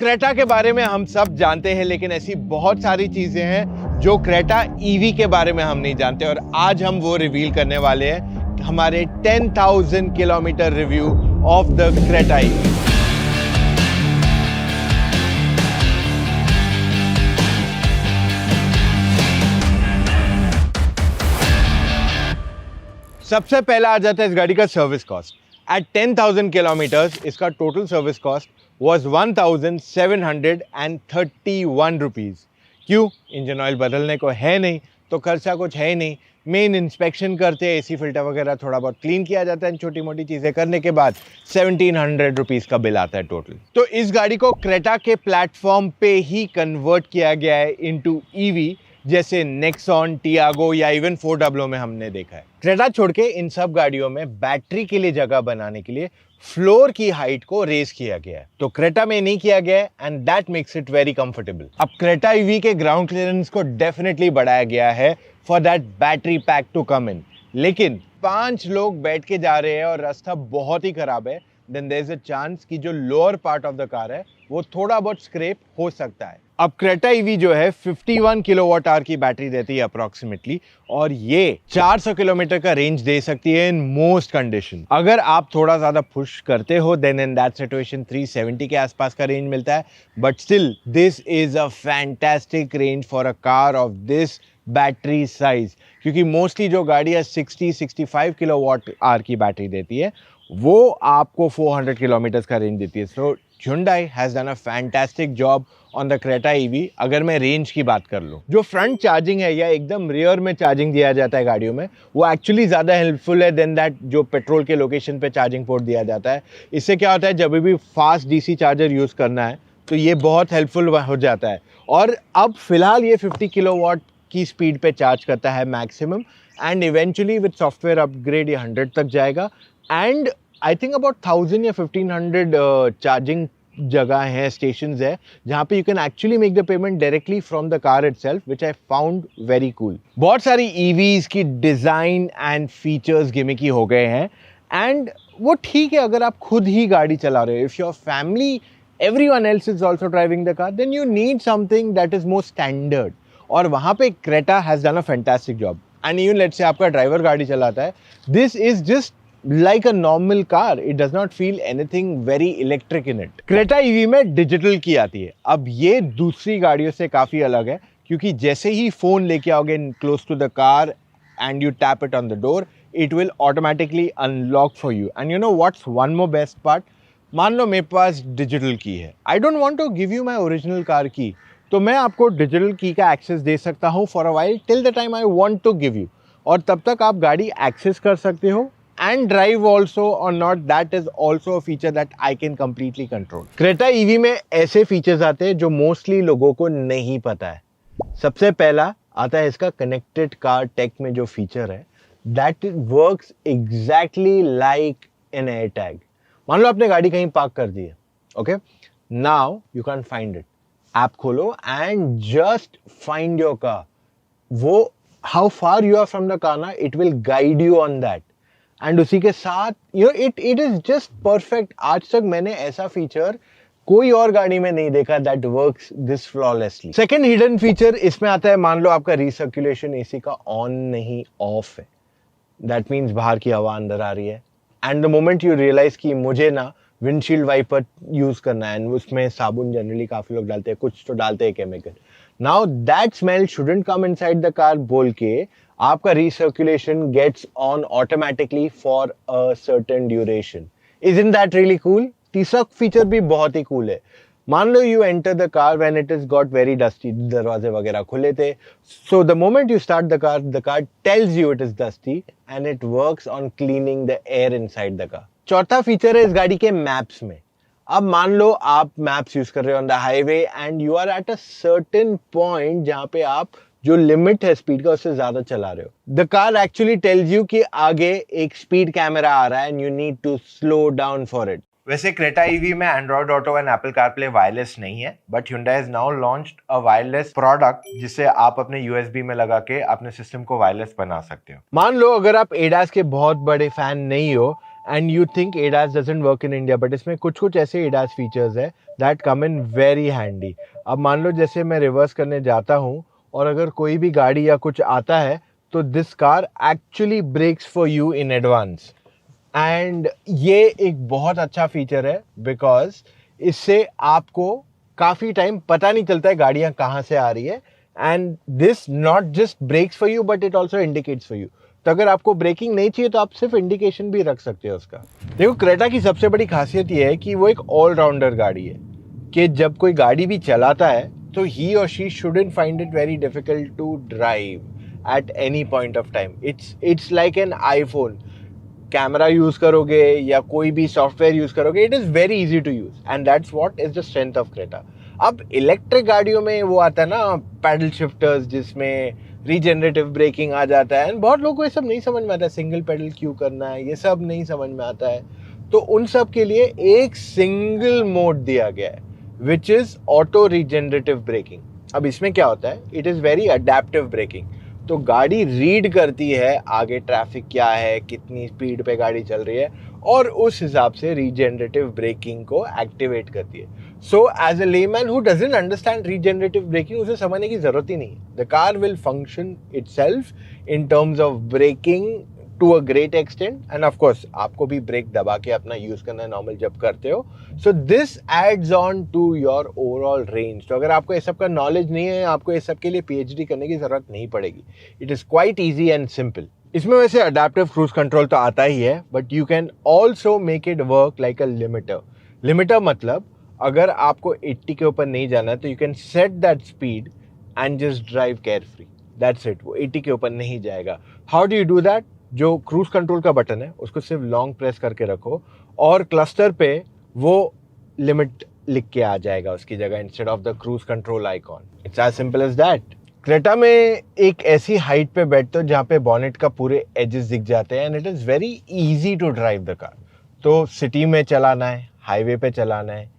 Creta के बारे में हम सब जानते हैं, लेकिन ऐसी बहुत सारी चीजें हैं जो क्रेटा ईवी के बारे में हम नहीं जानते, और आज हम वो रिवील करने वाले हैं हमारे 10,000 kilometre review of the Creta EV. सबसे पहला आ जाता है इस गाड़ी का सर्विस कॉस्ट। एट 10,000 किलोमीटर्स इसका total service cost was 1,731 rupees. क्यों? इंजन ऑयल बदलने को है नहीं तो खर्चा कुछ है ही नहीं। मेन इंस्पेक्शन करते हैं, एसी फिल्टर वगैरह थोड़ा बहुत क्लीन किया जाता है, छोटी मोटी चीज़ें करने के बाद 1,700 रुपीज़ का बिल आता है टोटल। तो इस गाड़ी को क्रेटा के प्लेटफॉर्म पे ही कन्वर्ट किया गया है इनटू ईवी, जैसे नेक्सॉन, टियागो या इवन 400 में हमने देखा है। क्रेटा छोड़ के इन सब गाड़ियों में बैटरी के लिए जगह बनाने के लिए फ्लोर की हाइट को रेज किया गया है, तो क्रेटा में नहीं किया गया है, and that makes it very comfortable. अब क्रेटा ईवी के ग्राउंड क्लियरेंस को डेफिनेटली बढ़ाया गया है for that battery pack to come in, लेकिन 5 लोग बैठ के जा रहे हैं और रास्ता बहुत ही खराब है, then there is a chance कि जो lower part of the car है वो थोड़ा बहुत स्क्रैप हो सकता है। अब क्रेटा ईवी जो है 51 किलोवाट आवर की बैटरी देती है अप्रोक्सीमेटली, और ये 400 किलोमीटर का रेंज दे सकती है इन मोस्ट कंडीशन। अगर आप थोड़ा ज्यादा पुश करते हो देन इन दैट सिचुएशन 370 के आसपास का रेंज मिलता है, but still this is a fantastic range for a car of this battery size, क्योंकि मोस्टली जो गाड़ियाँ 60-65 किलोवाट आवर की बैटरी देती है वो आपको 400 किलोमीटर का रेंज देती है। सो Hyundai has done a fantastic job on the Creta EV। अगर मैं रेंज की बात कर लूँ, जो फ्रंट चार्जिंग है या एकदम रियर में चार्जिंग दिया जाता है गाड़ियों में, वो एक्चुअली ज़्यादा हेल्पफुल है देन दैट जो पेट्रोल के लोकेशन पे चार्जिंग पोर्ट दिया जाता है। इससे क्या होता है, जब भी फास्ट DC चार्जर यूज़ करना है तो ये बहुत हेल्पफुल हो जाता है। और अब फिलहाल ये 50 किलोवाट की स्पीड पे चार्ज करता है maximum, and eventually with software upgrade ये 100 तक जाएगा। एंड आई थिंक अबाउट 1,000 या 1,500 चार्जिंग जगह है, स्टेशंस है, जहाँ पे you can actually make the payment directly from the car itself, which I found very cool. बहुत सारी ईवीज की डिज़ाइन एंड फीचर्स गिमिकी हो गए हैं, एंड वो ठीक है अगर आप खुद ही गाड़ी चला रहे हो। If your family everyone else is also driving the car, then you need something that is more standard, और वहाँ पे Creta has done a fantastic job। and even let's say आपका ड्राइवर गाड़ी चलाता है, this is just like a normal car, it does not feel anything very electric in it। Creta EV में digital की आती है। अब ये दूसरी गाड़ियों से काफ़ी अलग है, क्योंकि जैसे ही फ़ोन लेके आओगे close to the car and you tap it on the door, it will automatically unlock for you। and you know what's one more best part? मान लो मेरे पास डिजिटल की है, I don't want to give you my original car key, तो मैं आपको digital की का access दे सकता हूँ for a while till the time I want to give you, और तब तक आप गाड़ी एक्सेस कर सकते हो एंड ड्राइव ऑल्सो और not. That is also a feature that I can completely control. Creta EV में ऐसे फीचर्स आते हैं जो मोस्टली लोगों को नहीं पता है। सबसे पहला आता है इसका कनेक्टेड कार टेक में जो फीचर है, that works exactly like an AirTag. मान लो आपने गाड़ी कहीं पार्क कर दी है, okay, now you can find it. App खोलो and just find your car. वो how far you are from the car ना, it will guide you on that, and उसी के साथ you know it is just perfect. आज तक मैंने ऐसा फीचर कोई और गाड़ी में नहीं देखा that works this flawlessly. Second hidden feature इसमें आता है, मान लो आपका रिसर्कुलेशन एसी का ऑन नहीं ऑफ है, दैट मीन्स बाहर की हवा अंदर आ रही है, and the moment you realise कि मुझे ना विंडशील्ड वाइपर यूज करना है, एंड उसमें साबुन जनरली काफी लोग डालते हैं, कुछ तो डालते हैं chemical, now that smell shouldn't come inside the car बोल के आपका recirculation gets on automatically for a certain duration. Isn't that really cool? तीसरा फीचर भी बहुत ही कूल है। मान लो you enter the car when it is got very dusty, दरवाजे वगैरह खुले थे, so the moment you start the car tells you it is dusty and it works on cleaning the air inside the car. चौथा feature है इस गाड़ी के maps में। अब मान लो आप मैप्स यूज कर रहे हो on the highway and you are at a certain point जहां पे आप जो लिमिट है स्पीड का उससे ज्यादा चला रहे हो, the car actually tells you कि आगे एक स्पीड कैमरा आ रहा है and you need to slow down for it. वैसे क्रेटा ईवी में Android Auto and Apple CarPlay wireless नहीं है, but Hyundai has now launched a wireless product जिससे आप अपने USB में लगा के अपने सिस्टम को वायरलेस बना सकते हो। मान लो अगर आप ADAS के बहुत बड़े फैन नहीं हो and you think ADAS doesn't work in India, but इसमें कुछ कुछ ऐसे ADAS फीचर्स है that come in very handy. अब मान लो जैसे मैं रिवर्स करने जाता हूँ और अगर कोई भी गाड़ी या कुछ आता है तो this car actually brakes for you in advance. And ये एक बहुत अच्छा फीचर है बिकॉज इससे आपको काफ़ी टाइम पता नहीं चलता है गाड़ियाँ कहाँ से आ रही है. And this not just brakes for you but it also indicates for you. तो अगर आपको ब्रेकिंग नहीं चाहिए तो आप सिर्फ इंडिकेशन भी रख सकते हो उसका. देखो क्रेटा की सबसे बड़ी खासियत ये है कि वो एक ऑलराउंडर गाड़ी है कि जब कोई गाड़ी भी चलाता है तो ही और she shouldn't find it very difficult to drive at any point of time. It's like an iPhone. Camera use करोगे या कोई भी सॉफ्टवेयर यूज करोगे, it is very easy to use and that's what is the strength of Creta. अब electric गाड़ियों में वो आता है ना पैडल शिफ्टर्स जिसमें रीजनरेटिव ब्रेकिंग आ जाता है एंड बहुत लोगों को ये सब नहीं समझ में आता है. सिंगल पेडल क्यों करना है ये सब नहीं समझ में आता है. तो उन सब के लिए एक सिंगल मोड दिया गया है which is auto regenerative braking. अब इसमें क्या होता है, it is very adaptive braking. तो गाड़ी रीड करती है आगे ट्रैफिक क्या है, कितनी स्पीड पे गाड़ी चल रही है और उस हिसाब से रीजनरेटिव ब्रेकिंग को एक्टिवेट करती है. So as a layman who doesn't understand regenerative braking, उसे समझने की जरूरत ही नहीं है. The car will function itself in terms of braking to a great extent. And of course आपको भी ब्रेक दबा के अपना यूज करना है नॉर्मल जब करते हो. So this adds on to your overall range. तो अगर आपको ये सब का नॉलेज नहीं है, आपको ये सब के लिए PhD करने की जरूरत नहीं पड़ेगी. It is quite easy and simple. इसमें वैसे अडेप्टिव क्रूज कंट्रोल तो आता ही है but you can also make it work like a limiter. Limiter मतलब अगर आपको 80 के ऊपर नहीं जाना है तो you can set that speed and just drive care free. That's it. वो 80 के ऊपर नहीं जाएगा. How do you do that? जो क्रूज कंट्रोल का बटन है उसको सिर्फ लॉन्ग प्रेस करके रखो और क्लस्टर पे वो लिमिट लिख के आ जाएगा उसकी जगह instead of the cruise control icon. It's as simple as that. Creta में एक ऐसी हाइट पे बैठते हो जहाँ पे बॉनेट का पूरे एजेस दिख जाते हैं and it is very easy to drive the car. तो सिटी में चलाना है, हाईवे पे चलाना है,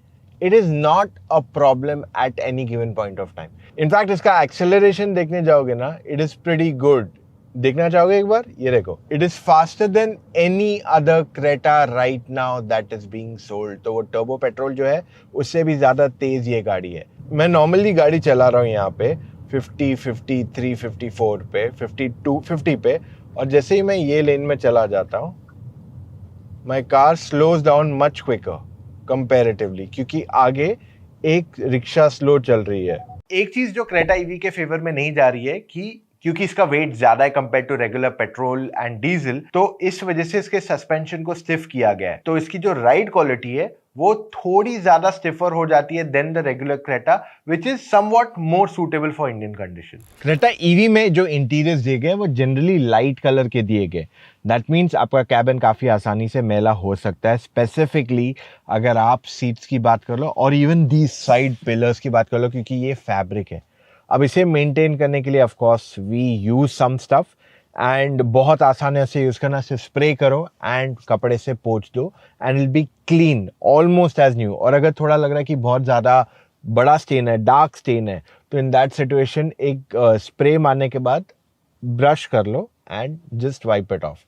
it is not a problem at any given point of time. In fact इसका एक्सेलरेशन देखने जाओगे ना, इट इज़ प्रीटी गुड. देखना चाहोगे एक बार? ये देखो, it is faster than any other Creta right now that is being sold. तो वो टर्बो पेट्रोल जो है उससे भी ज्यादा तेज ये गाड़ी है. मैं नॉर्मली गाड़ी चला रहा हूँ यहाँ पे 50, 53, 54 पे, 52, 50 पे और जैसे ही मैं ये लेन में चला जाता हूँ my car slows down much quicker comparatively क्योंकि आगे एक रिक्शा स्लो चल रही है. एक चीज जो क्रेटा ईवी के फेवर में नहीं जा रही है कि क्योंकि इसका वेट ज्यादा है compare to regular petrol and diesel, तो इस वजह से इसके सस्पेंशन को स्टिफ किया गया है. तो इसकी जो राइड क्वालिटी है वो थोड़ी ज्यादा स्टिफर हो जाती है then the regular Creta which is somewhat more suitable for Indian condition. Creta EV में जो इंटीरियर्स दिए गए वो जनरली लाइट कलर के दिए गए. दैट मीन्स आपका कैबिन काफी आसानी से मैला हो सकता है. स्पेसिफिकली अगर आप सीट्स की बात कर लो और इवन दी साइड पिलर्स की बात कर लो क्योंकि ये फैब्रिक है. अब इसे मेंटेन करने के लिए of course we use some stuff and बहुत आसान है इसे यूज करना. सिर्फ स्प्रे करो एंड कपड़े से पोंछ दो and it be clean almost as new. और अगर थोड़ा लग रहा है कि बहुत ज़्यादा बड़ा स्टेन है, डार्क स्टेन है, तो इन दैट सिचुएशन एक स्प्रे मारने के बाद ब्रश कर लो and just wipe it off.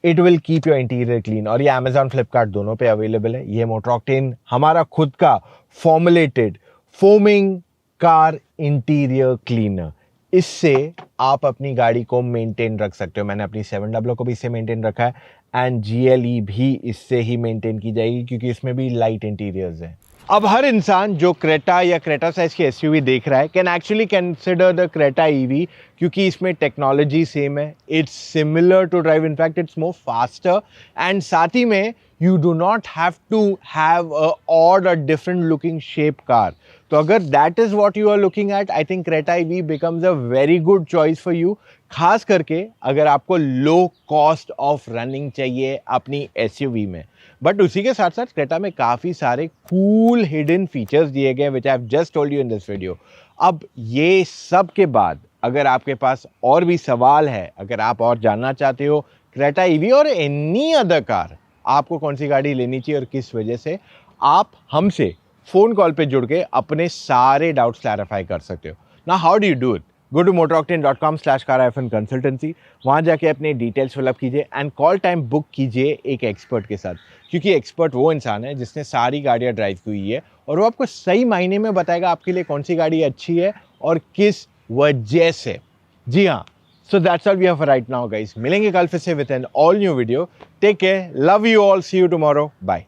It will keep your interior clean. और ये अमेजॉन, फ्लिपकार्ट दोनों पे अवेलेबल है. ये मोटर ऑक्टेन हमारा खुद का formulated foaming car interior cleaner. इससे आप अपनी गाड़ी को मेंटेन रख सकते हो. मैंने अपनी 700 को भी इससे मेंटेन रखा है एंड GLE भी इससे ही मेंटेन की जाएगी क्योंकि इसमें भी लाइट इंटीरियर्स हैं. अब हर इंसान जो क्रेटा या क्रेटा साइज की SUV देख रहा है can actually consider the Creta EV क्योंकि इसमें टेक्नोलॉजी सेम है. It's similar to drive, in fact it's more faster and साथ ही में you do not have to have a odd or different looking shape car. तो अगर that is what you are looking at, I think Creta EV becomes a very good choice for you. खास करके अगर आपको low cost of running चाहिए अपनी SUV में. But उसी के साथ साथ क्रेटा में काफ़ी सारे कूल हिडन फीचर्स दिए गए which I have just told you in this video. अब ये सब के बाद अगर आपके पास और भी सवाल है, अगर आप और जानना चाहते हो क्रेटा EV और एनी अदर कार, आपको कौन सी गाड़ी लेनी चाहिए और किस वजह से, आप हमसे फ़ोन कॉल पे जुड़ के अपने सारे डाउट्स क्लैरिफाई कर सकते हो. ना how do you do it? Go to motoroctane.com/car-consultancy, वहाँ जाके अपने डिटेल्स फिलअप कीजिए एंड कॉल टाइम बुक कीजिए एक एक्सपर्ट के साथ, क्योंकि एक्सपर्ट वो इंसान है जिसने सारी गाड़ियाँ ड्राइव की हुई है और वो आपको सही मायने में बताएगा आपके लिए कौन सी गाड़ी अच्छी है और किस वजह से। जी हाँ, so that's all we have for right now guys. मिलेंगे कल फिर से with an all new video. Take care, love you all, see you tomorrow, bye.